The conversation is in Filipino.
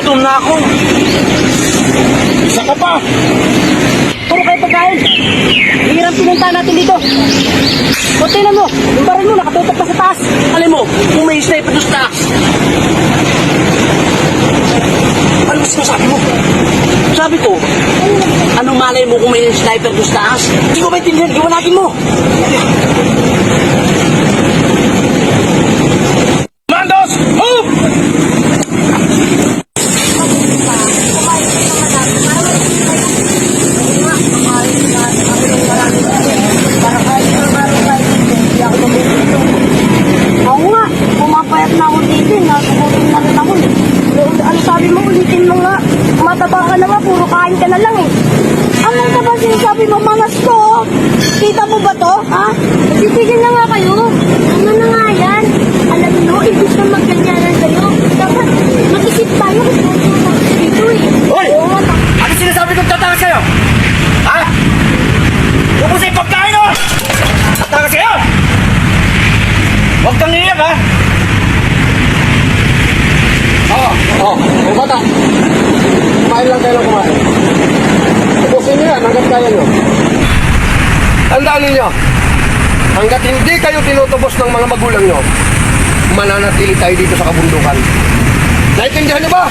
Gutom na ako. Isa ka pa. Puro kayo pagkain. Hirang pinunta natin dito. O tingnan mo, yung baril mo nakatutok pa sa taas. Alam mo, kung may sniper doon sa taas. Ano gusto sabi mo? Sabi ko, anong malay mo kung may sniper doon sa taas? Hindi ko maintindihan, iwanagin mo. Mandos, move! Ako nga, pumapayat na ako dito. Nakagutom na rin ako. Ano sabi mo, ulitin mo nga. Mataba ka na nga, puro kain ka na lang eh. Ano ka ba sinasabi mo, mangas ko? Kita mo ba to, ha? Titigil na nga kayo. Ano na nga yan? Alam mo, ibig na magganyanan kayo. Dapat mag-isip tayo kung ano dito eh. Hoy! Oo nga, Ano sinasabi kong tatakas sa'yo? Ha? Huwag mo sa ipagkain, oh! Tatakas sa'yo! Huwag kang iiyak, ha? Oo, mga bata. Kumain lang kayo ng kumain. Tubusin niyo yan hanggat kaya nyo. Tandaan ninyo, hanggat hindi kayo tinutubos ng mga magulang nyo, mananatili tayo dito sa kabundukan. Naintindihan niyo ba?